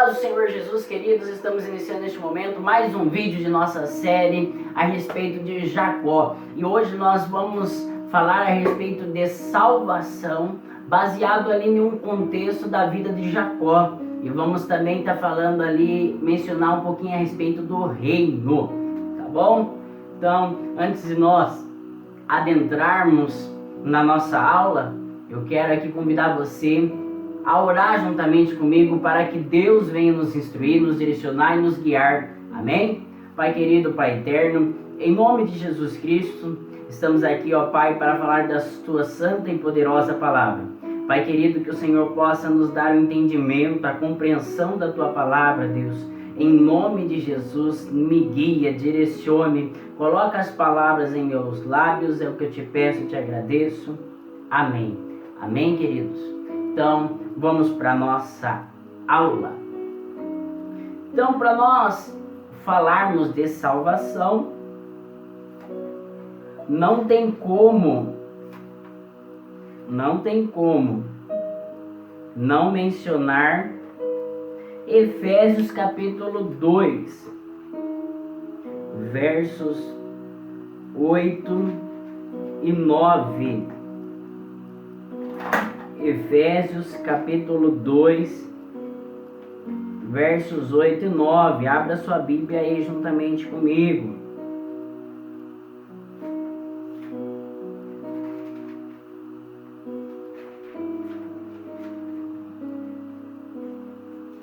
paz do Senhor Jesus, queridos, estamos iniciando neste momento mais um vídeo de nossa série a respeito de Jacó. E hoje nós vamos falar a respeito de salvação, baseado ali em um contexto da vida de Jacó. E vamos também estar falando ali, mencionar um pouquinho a respeito do reino, tá bom? Então, antes de nós adentrarmos na nossa aula, eu quero aqui convidar você a orar juntamente comigo para que Deus venha nos instruir, nos direcionar e nos guiar. Amém? Pai querido, Pai eterno, em nome de Jesus Cristo, estamos aqui, ó Pai, para falar da tua santa e poderosa palavra. Pai querido, que o Senhor possa nos dar o entendimento, a compreensão da tua palavra, Deus. Em nome de Jesus, me guia, direcione, coloca as palavras em meus lábios, é o que eu te peço e te agradeço. Amém. Amém, queridos? Então, vamos para a nossa aula. Então, para nós falarmos de salvação, não tem como não mencionar Efésios capítulo 2, versos 8 e 9. Efésios capítulo 2, versos 8 e 9. Abra sua Bíblia aí juntamente comigo.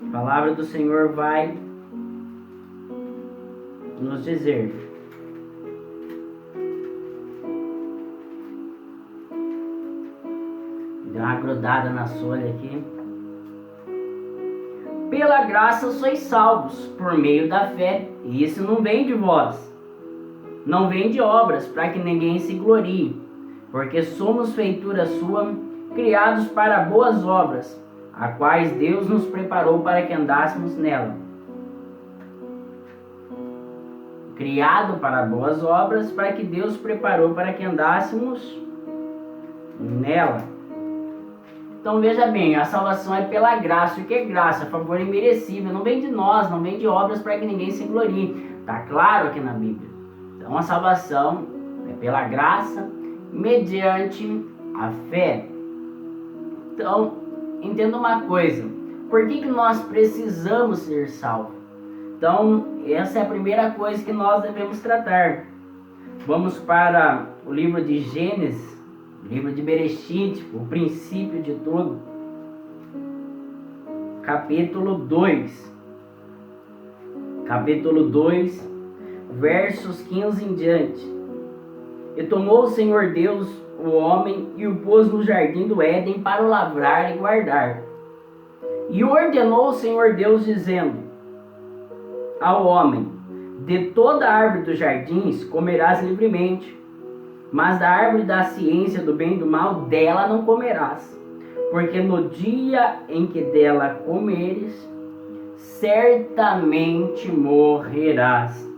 A palavra do Senhor vai nos dizer: deu uma grudada na folha aqui. Pela graça sois salvos, por meio da fé, e isso não vem de vós, não vem de obras, para que ninguém se glorie, porque somos feitura sua, criados para boas obras, a quais Deus nos preparou para que andássemos nela. Criado para boas obras, para que Deus preparou para que andássemos nela. Então veja bem, a salvação é pela graça. O que é graça? Favor imerecível. Não vem de nós, não vem de obras para que ninguém se glorie. Está claro aqui na Bíblia. Então a salvação é pela graça, mediante a fé. Então, entenda uma coisa. Por que nós precisamos ser salvos? Então, essa é a primeira coisa que nós devemos tratar. Vamos para o livro de Gênesis, livro de Bereshit, o princípio de tudo, capítulo 2, versos 15 em diante. E tomou o Senhor Deus o homem e o pôs no jardim do Éden para o lavrar e guardar. E ordenou o Senhor Deus, dizendo ao homem: de toda árvore dos jardins comerás livremente, mas da árvore da ciência do bem e do mal, dela não comerás, porque no dia em que dela comeres, certamente morrerás.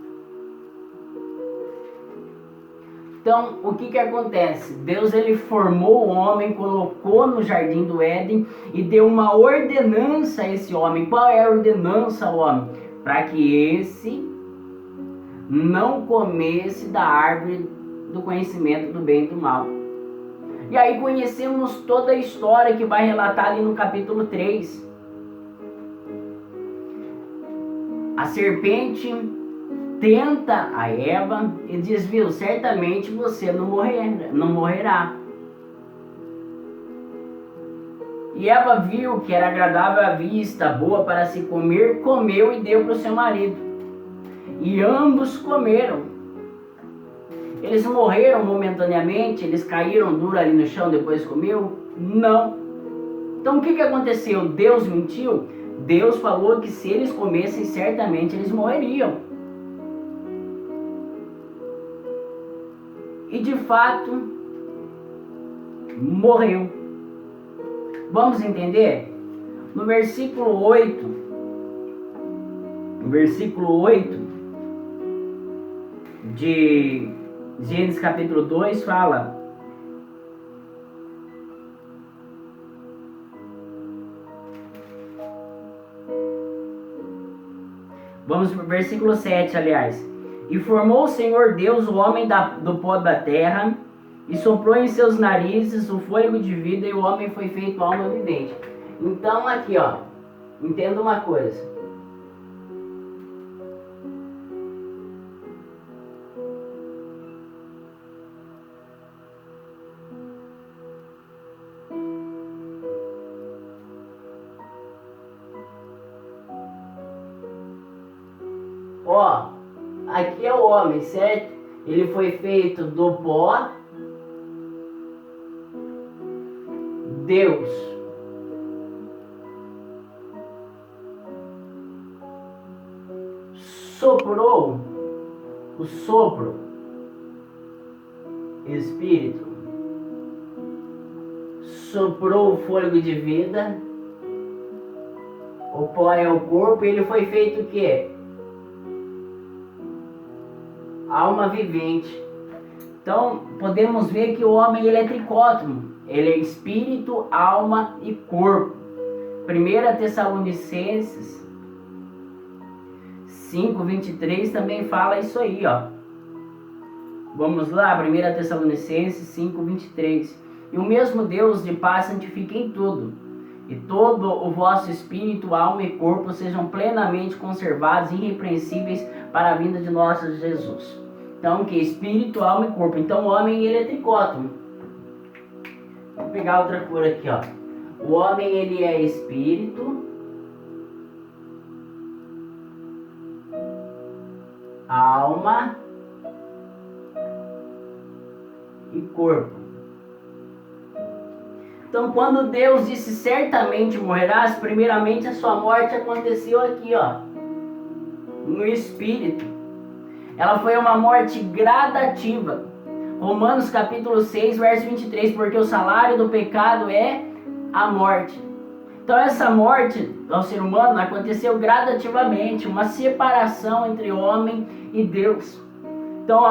Então, o que acontece? Deus, ele formou o homem, colocou no jardim do Éden e deu uma ordenança a esse homem. Qual é a ordenança ao homem? Para que esse não comesse da árvore do conhecimento do bem e do mal. E aí conhecemos toda a história que vai relatar ali no capítulo 3. A serpente tenta a Eva e diz: viu, certamente você não morrerá. E Eva viu que era agradável à vista, boa para se comer, comeu e deu para o seu marido. E ambos comeram. Eles morreram momentaneamente? Eles caíram duro ali no chão depois comeu? Não. Então o que aconteceu? Deus mentiu? Deus falou que se eles comessem, certamente eles morreriam. E de fato, morreu. Vamos entender? No versículo 8, de Gênesis capítulo 2 fala: Vamos para o versículo 7, aliás. E formou o Senhor Deus o homem do pó da terra, e soprou em seus narizes o fôlego de vida, e o homem foi feito alma vivente. Então aqui, ó, entenda uma coisa. Ó, aqui é o homem, certo? Ele foi feito do pó. Deus soprou o sopro, Espírito, soprou o fôlego de vida. O pó é o corpo, e ele foi feito o quê? Alma vivente. Então podemos ver que o homem ele é tricótomo, ele é espírito, alma e corpo. 1 Tessalonicenses 5:23 também fala isso aí, ó. Vamos lá, 1 Tessalonicenses 5:23. E o mesmo Deus de paz santifique em tudo, e todo o vosso espírito, alma e corpo sejam plenamente conservados, irrepreensíveis para a vinda de nosso Jesus. Então, que espírito, alma e corpo. Então, o homem ele é tricótomo. Vou pegar outra cor aqui, ó. O homem ele é espírito, alma e corpo. Então, quando Deus disse certamente morrerás, primeiramente a sua morte aconteceu aqui, ó, no espírito. Ela foi uma morte gradativa. Romanos capítulo 6, verso 23, porque o salário do pecado é a morte. Então essa morte ao ser humano aconteceu gradativamente, uma separação entre homem e Deus. Então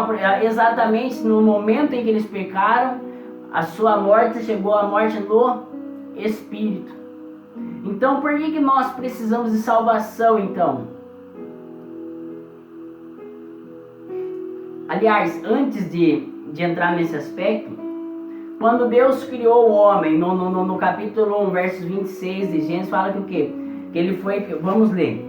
exatamente no momento em que eles pecaram, a sua morte chegou à morte no espírito. Então por que nós precisamos de salvação então? Aliás, antes de entrar nesse aspecto, quando Deus criou o homem, no capítulo 1, versos 26 de Gênesis, fala que o quê? Que ele foi, vamos ler,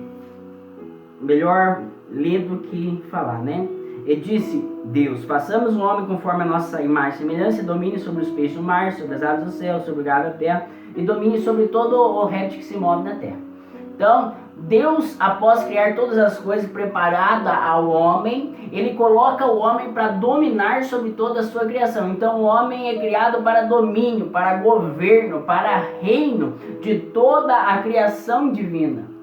melhor ler do que falar, né? E disse Deus, façamos o homem conforme a nossa imagem e semelhança, e domine sobre os peixes do mar, sobre as aves do céu, sobre o gado da terra, e domine sobre todo o réptil que se move na terra. Então, Deus, após criar todas as coisas preparada ao homem, ele coloca o homem para dominar sobre toda a sua criação. Então, o homem é criado para domínio, para governo, para reino de toda a criação divina.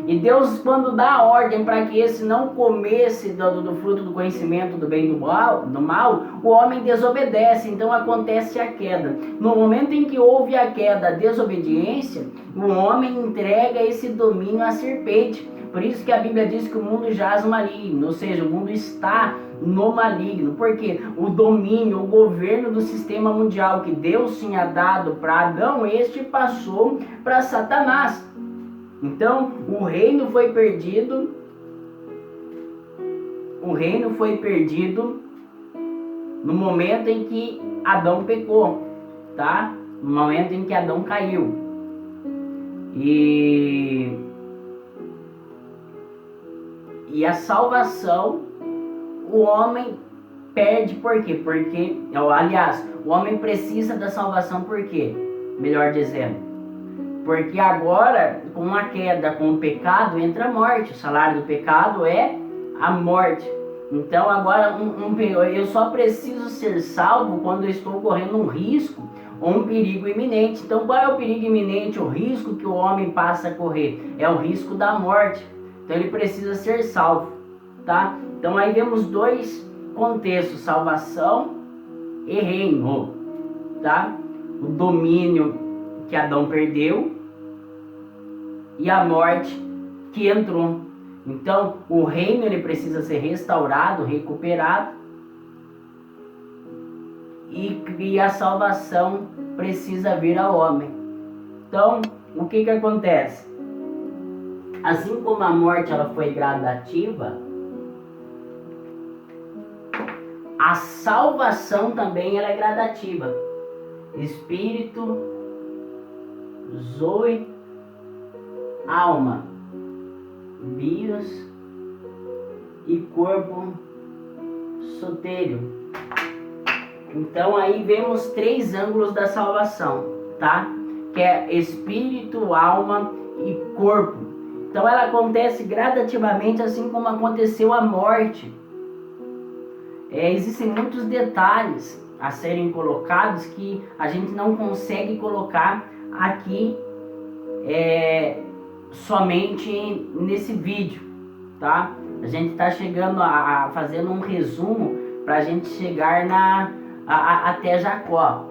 E Deus, quando dá a ordem para que esse não comesse do fruto do conhecimento do bem e do mal, o homem desobedece, então acontece a queda. No momento em que houve a queda, a desobediência, o homem entrega esse domínio à serpente. Por isso que a Bíblia diz que o mundo jaz no maligno, ou seja, o mundo está no maligno. Porque o domínio, o governo do sistema mundial que Deus tinha dado para Adão, este passou para Satanás. Então, o reino foi perdido. O reino foi perdido no momento em que Adão pecou, tá? No momento em que Adão caiu. E a salvação, o homem perde por quê? Porque, aliás, o homem precisa da salvação por quê? Melhor dizendo, porque agora, com a queda, com o pecado, entra a morte. O salário do pecado é a morte. Então agora eu só preciso ser salvo quando eu estou correndo um risco ou um perigo iminente. Então qual é o perigo iminente, o risco que o homem passa a correr? É o risco da morte. Então ele precisa ser salvo, tá? Então aí vemos dois contextos, salvação e reino, tá? O domínio que Adão perdeu e a morte que entrou. Então o reino ele precisa ser restaurado, recuperado, e a salvação precisa vir ao homem. Então o que acontece? Assim como a morte ela foi gradativa, a salvação também ela é gradativa. Espírito, zoe, alma, bios e corpo sotérico. Então aí vemos 3 ângulos da salvação, tá? Que é espírito, alma e corpo. Então ela acontece gradativamente, assim como aconteceu a morte. Existem muitos detalhes a serem colocados que a gente não consegue colocar aqui somente nesse vídeo, tá? A gente está chegando fazendo um resumo para a gente chegar até Jacó,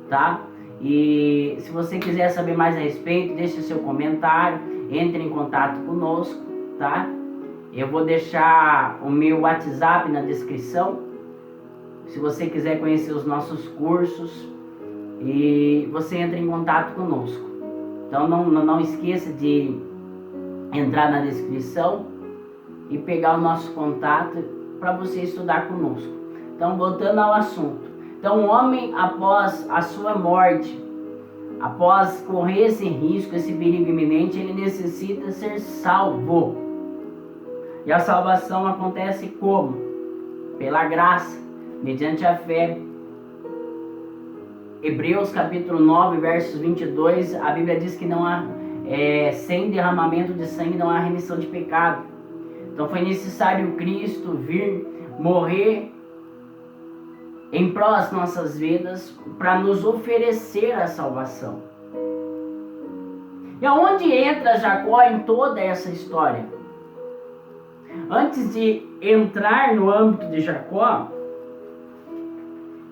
tá? E se você quiser saber mais a respeito, deixe seu comentário, entre em contato conosco, tá? Eu vou deixar o meu WhatsApp na descrição, se você quiser conhecer os nossos cursos, e você entra em contato conosco. Então não esqueça de entrar na descrição e pegar o nosso contato para você estudar conosco. Então, voltando ao assunto. Então, o homem, após a sua morte, após correr esse risco, esse perigo iminente, ele necessita ser salvo. E a salvação acontece como? Pela graça, mediante a fé. Hebreus capítulo 9, versos 22, a Bíblia diz que não há, sem derramamento de sangue não há remissão de pecado. Então foi necessário Cristo vir morrer em prol das nossas vidas para nos oferecer a salvação. E aonde entra Jacó em toda essa história? Antes de entrar no âmbito de Jacó,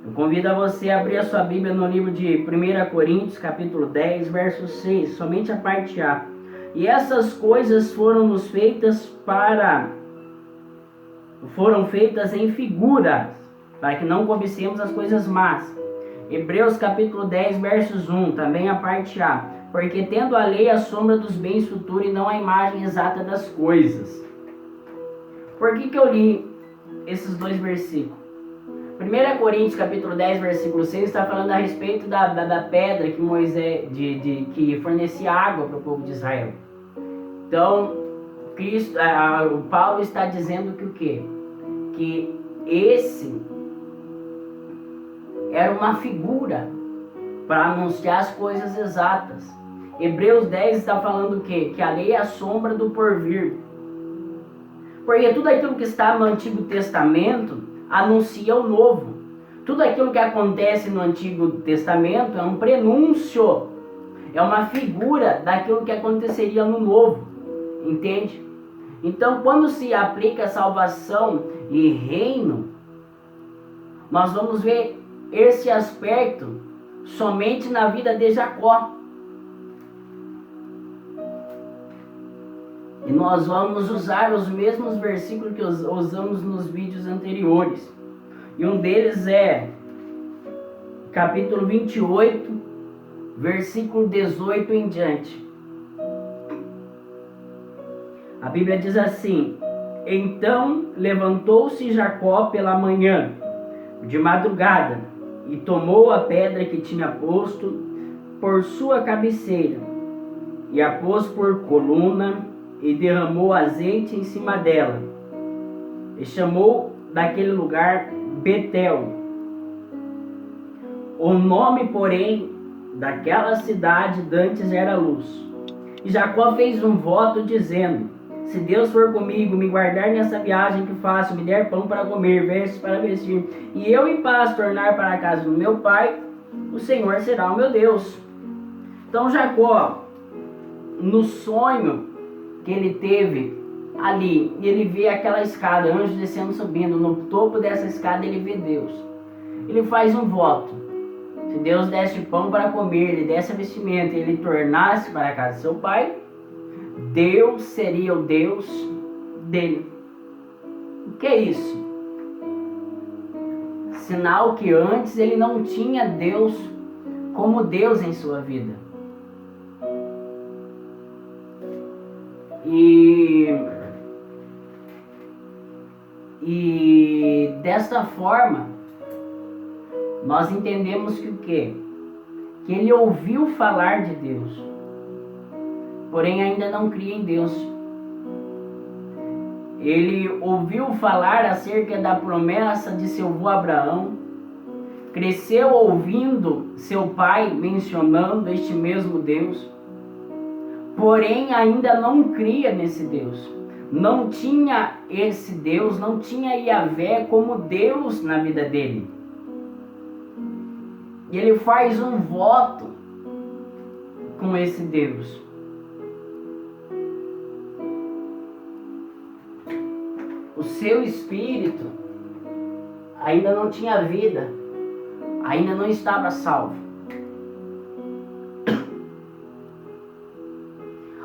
eu convido a você a abrir a sua Bíblia no livro de 1 Coríntios, capítulo 10, verso 6, somente a parte A. E essas coisas foram feitas em figuras, para que não cobicemos as coisas más. Hebreus capítulo 10, versos 1, também a parte A. Porque tendo a lei a sombra dos bens futuros e não a imagem exata das coisas. Por que eu li esses 2 versículos? 1 Coríntios capítulo 10, versículo 6 está falando a respeito da pedra que Moisés que fornecia água para o povo de Israel. Então, o Paulo está dizendo que o quê? Que esse era uma figura para anunciar as coisas exatas. Hebreus 10 está falando o quê? Que a lei é a sombra do porvir. Porque tudo aquilo que está no Antigo Testamento anuncia o Novo. Tudo aquilo que acontece no Antigo Testamento é um prenúncio, é uma figura daquilo que aconteceria no Novo, entende? Então, quando se aplica salvação e reino, nós vamos ver esse aspecto somente na vida de Jacó. E nós vamos usar os mesmos versículos que usamos nos vídeos anteriores. E um deles é capítulo 28, versículo 18 em diante. A Bíblia diz assim: Então levantou-se Jacó pela manhã, de madrugada, e tomou a pedra que tinha posto por sua cabeceira, e a pôs por coluna, e derramou azeite em cima dela, e chamou daquele lugar Betel. O nome, porém, daquela cidade dantes era Luz. E Jacó fez um voto dizendo: Se Deus for comigo, me guardar nessa viagem que faço, me der pão para comer, vestes para vestir, e eu em paz tornar para a casa do meu pai, o Senhor será o meu Deus. Então Jacó, no sonho que ele teve ali, e ele vê aquela escada, anjos descendo, subindo, no topo dessa escada ele vê Deus. Ele faz um voto: se Deus desse pão para comer, ele desse a vestimenta, e ele tornasse para a casa do seu pai, Deus seria o Deus dele. O que é isso? Sinal que antes ele não tinha Deus como Deus em sua vida. E desta forma, nós entendemos que o quê? Que ele ouviu falar de Deus, porém ainda não cria em Deus. Ele ouviu falar acerca da promessa de seu avô Abraão, cresceu ouvindo seu pai mencionando este mesmo Deus, porém ainda não cria nesse Deus. Não tinha esse Deus, não tinha Yahvé como Deus na vida dele. E ele faz um voto com esse Deus. O seu espírito ainda não tinha vida, ainda não estava salvo.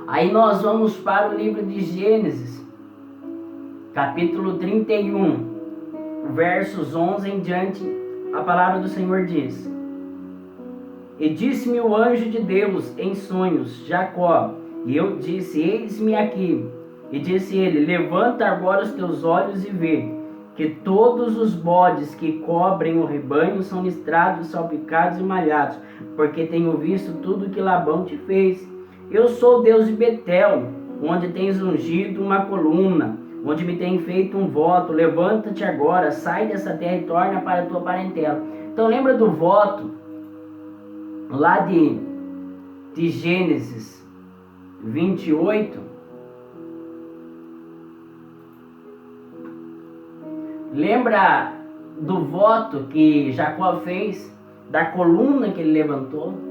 Aí nós vamos para o livro de Gênesis, capítulo 31, versos 11 em diante. A palavra do Senhor diz: E disse-me o anjo de Deus em sonhos, Jacó. E eu disse: Eis-me aqui. E disse ele: Levanta agora os teus olhos e vê, que todos os bodes que cobrem o rebanho são listrados, salpicados e malhados, porque tenho visto tudo que Labão te fez. Eu sou Deus de Betel, onde tens ungido uma coluna, onde me tem feito um voto. Levanta-te agora, sai dessa terra e torna para a tua parentela. Então lembra do voto lá de Gênesis 28? Lembra do voto que Jacó fez, da coluna que ele levantou?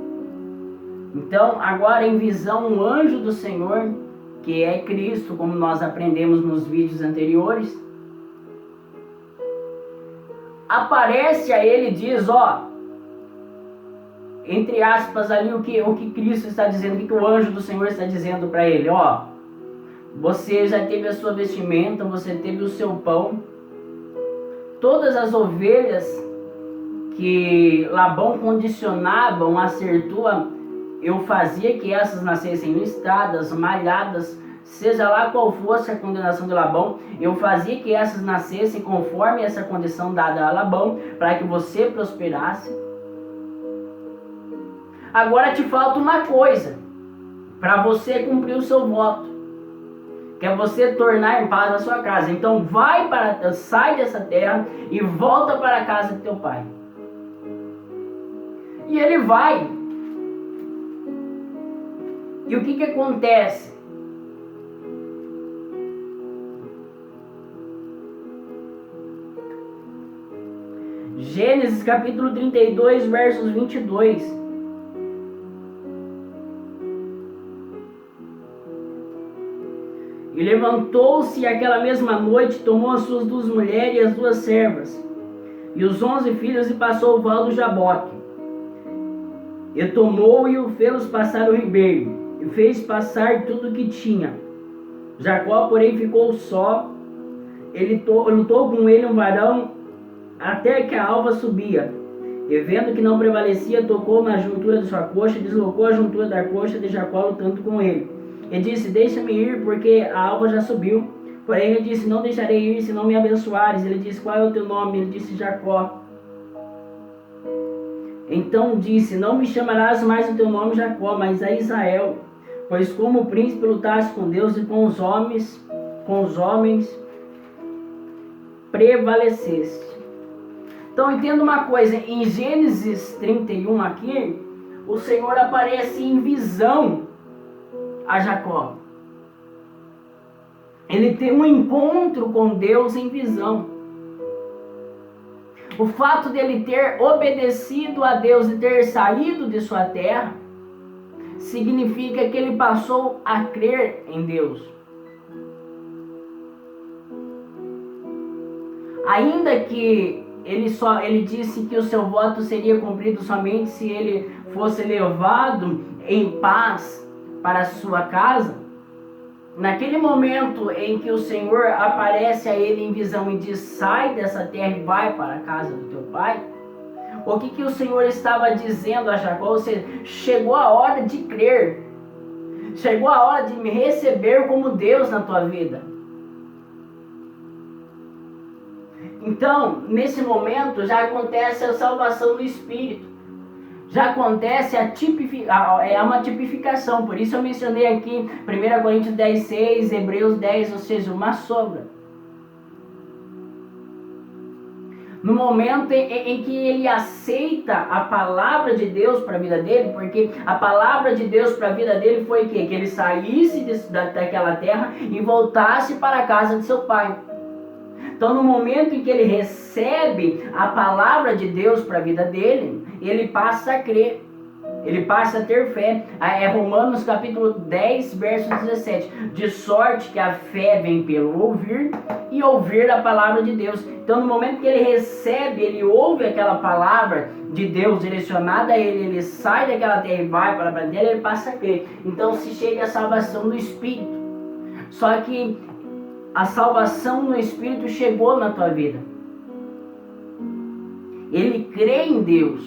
Então, agora em visão, um anjo do Senhor, que é Cristo, como nós aprendemos nos vídeos anteriores, aparece a ele e diz, entre aspas ali, o que Cristo está dizendo, o que o anjo do Senhor está dizendo para ele, você já teve a sua vestimenta, você teve o seu pão, todas as ovelhas que Labão condicionavam a ser tua, eu fazia que essas nascessem listradas, malhadas, seja lá qual fosse a condenação de Labão, eu fazia que essas nascessem conforme essa condição dada a Labão, para que você prosperasse. Agora te falta uma coisa, para você cumprir o seu voto, que é você tornar em paz a sua casa. Então sai dessa terra e volta para a casa de teu pai. E ele vai. E o que acontece? Gênesis capítulo 32, versos 22. E levantou-se aquela mesma noite, tomou as suas 2 mulheres e as 2 servas, e os 11 filhos, e passou o val do Jaboque. E tomou e o fez passar o ribeiro, e fez passar tudo o que tinha. Jacó, porém, ficou só. Ele lutou com ele um varão, até que a alva subia. E vendo que não prevalecia, tocou na juntura de sua coxa, deslocou a juntura da coxa de Jacó, lutando com ele. E disse: Deixa-me ir, porque a alva já subiu. Porém ele disse: Não deixarei ir, se não me abençoares. Ele disse: Qual é o teu nome? Ele disse: Jacó. Então disse: Não me chamarás mais o teu nome Jacó, mas a Israel, pois como príncipe lutaste com Deus e com os homens prevaleceste. Então entenda uma coisa, em Gênesis 31 aqui, o Senhor aparece em visão a Jacó. Ele tem um encontro com Deus em visão. O fato dele ter obedecido a Deus e ter saído de sua terra significa que ele passou a crer em Deus. Ainda que ele disse que o seu voto seria cumprido somente se ele fosse levado em paz para a sua casa, naquele momento em que o Senhor aparece a ele em visão e diz: sai dessa terra e vai para a casa do teu pai, o que o Senhor estava dizendo a Jacó? Ou seja, chegou a hora de crer, Chegou a hora de me receber como Deus na tua vida. Então, nesse momento, já acontece a salvação do Espírito. Já acontece uma tipificação. Por isso eu mencionei aqui 1 Coríntios 10:6, Hebreus 10, ou seja, uma sombra. No momento em que ele aceita a palavra de Deus para a vida dele, porque a palavra de Deus para a vida dele foi o quê? Que ele saísse daquela terra e voltasse para a casa de seu pai. Então, no momento em que ele recebe a palavra de Deus para a vida dele, ele passa a crer, ele passa a ter fé. É Romanos capítulo 10, verso 17. De sorte que a fé vem pelo ouvir e ouvir a palavra de Deus. Então, no momento que ele recebe, ele ouve aquela palavra de Deus direcionada a ele, ele sai daquela terra e vai para a vida dele, ele passa a crer. Então, se chega a salvação do Espírito. Só que a salvação no Espírito chegou na tua vida. Ele crê em Deus,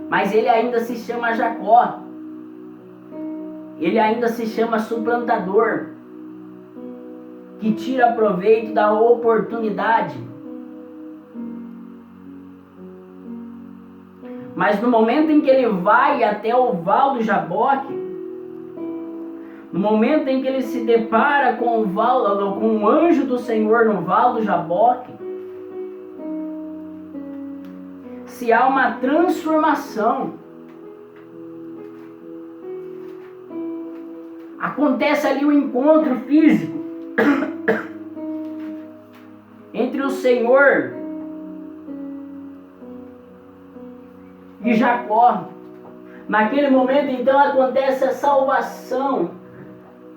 mas ele ainda se chama Jacó. Ele ainda se chama suplantador, que tira proveito da oportunidade. Mas no momento em que ele vai até o Val do Jaboque, no momento em que ele se depara com o anjo do Senhor no Val do Jaboque, se há uma transformação. Acontece ali um encontro físico entre o Senhor e Jacó. Naquele momento, então, acontece a salvação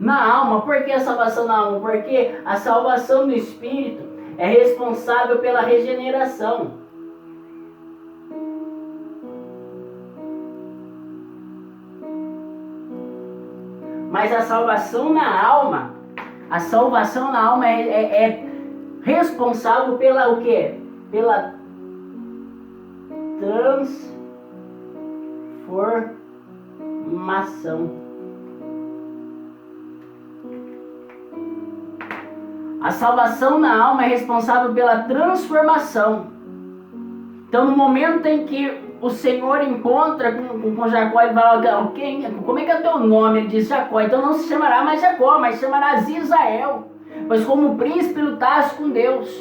na alma. Por que a salvação na alma? Porque a salvação do Espírito é responsável pela regeneração. Mas a salvação na alma é responsável pela o quê? Pela transformação. A salvação na alma é responsável pela transformação. Então, no momento em que o Senhor encontra com Jacó e fala, como é que é o teu nome? Ele diz Jacó. Então não se chamará mais Jacó, mas chamarás Israel, pois como príncipe lutaste com Deus.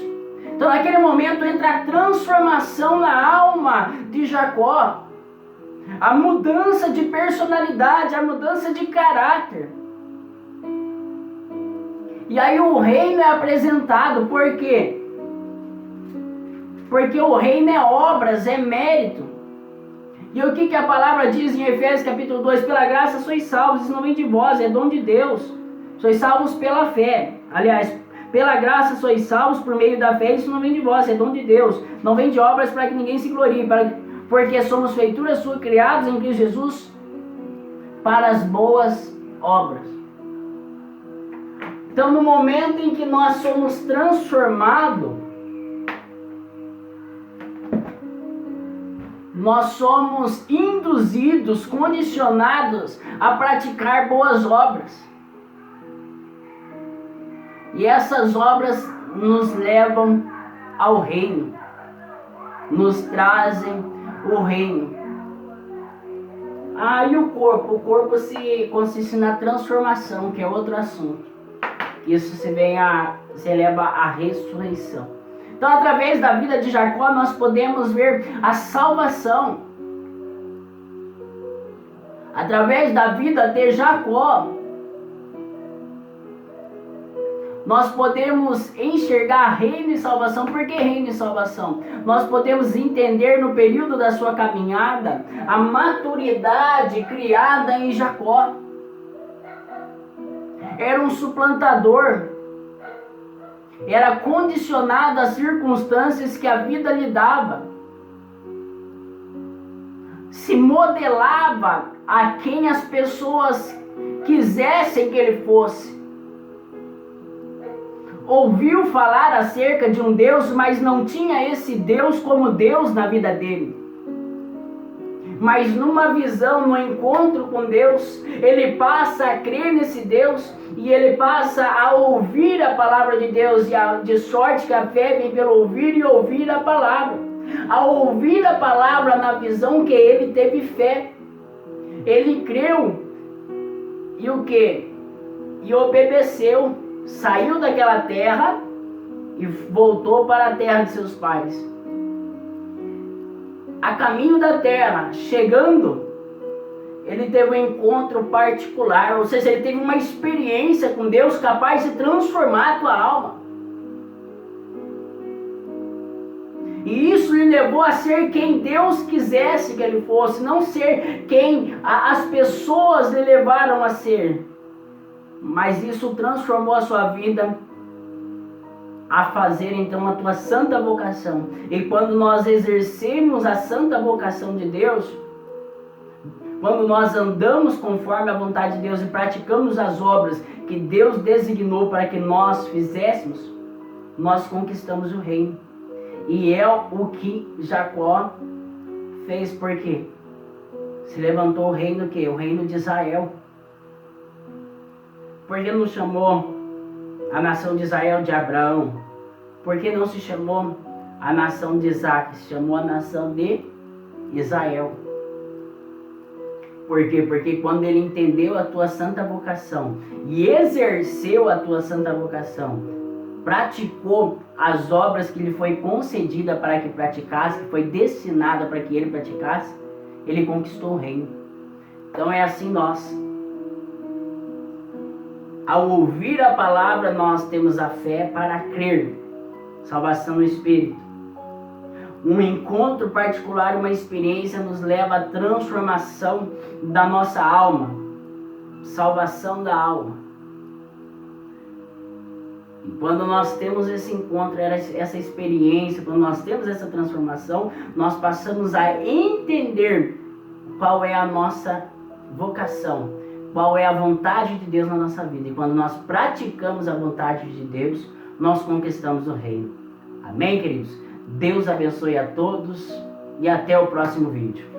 Então naquele momento entra a transformação na alma de Jacó, a mudança de personalidade, a mudança de caráter. E aí o reino é apresentado. Por quê? Porque o reino é obras, é mérito. E o que a palavra diz em Efésios capítulo 2? Pela graça sois salvos, isso não vem de vós, é dom de Deus. Sois salvos pela fé. Aliás, pela graça sois salvos por meio da fé, isso não vem de vós, é dom de Deus. Não vem de obras para que ninguém se glorie, porque somos feituras suas, criados em Cristo Jesus para as boas obras. Então, no momento em que nós somos transformados, nós somos induzidos, condicionados a praticar boas obras. E essas obras nos levam ao reino, nos trazem o reino. E o corpo? O corpo consiste na transformação, que é outro assunto. Isso se eleva à ressurreição. Então, através da vida de Jacó, nós podemos ver a salvação. Através da vida de Jacó, nós podemos enxergar reino e salvação. Por que reino e salvação? Nós podemos entender no período da sua caminhada a maturidade criada em Jacó. Era um suplantador. Era condicionado às circunstâncias que a vida lhe dava. Se modelava a quem as pessoas quisessem que ele fosse. Ouviu falar acerca de um Deus, mas não tinha esse Deus como Deus na vida dele. mas numa visão, no encontro com Deus, ele passa a crer nesse Deus e ele passa a ouvir a palavra de Deus, de sorte que a fé vem pelo ouvir e ouvir a palavra. Ao ouvir a palavra na visão que ele teve fé, ele creu e o que? E obedeceu, saiu daquela terra e voltou para a terra de seus pais. A caminho da terra, chegando, ele teve um encontro particular, ou seja, ele teve uma experiência com Deus capaz de transformar a tua alma. E isso lhe levou a ser quem Deus quisesse que ele fosse, não ser quem as pessoas lhe levaram a ser. Mas isso transformou a sua vida a fazer então a tua santa vocação. E quando nós exercemos a santa vocação de Deus, quando nós andamos conforme a vontade de Deus e praticamos as obras que Deus designou para que nós fizéssemos, nós conquistamos o reino. E é o que Jacó fez, porque se levantou o reino que? O reino de Israel. Por que não chamou a nação de Israel de Abraão? Por que não se chamou a nação de Isaac? Se chamou a nação de Israel. Por quê? Porque quando ele entendeu a tua santa vocação e exerceu a tua santa vocação, praticou as obras que lhe foi concedida para que praticasse, que foi destinada para que ele praticasse, ele conquistou o reino. Então é assim nós. Ao ouvir a palavra, nós temos a fé para crer. Salvação no Espírito. Um encontro particular, uma experiência nos leva à transformação da nossa alma. Salvação da alma. E quando nós temos esse encontro, essa experiência, quando nós temos essa transformação, nós passamos a entender qual é a nossa vocação, qual é a vontade de Deus na nossa vida. E quando nós praticamos a vontade de Deus, nós conquistamos o reino. Amém, queridos? Deus abençoe a todos e até o próximo vídeo.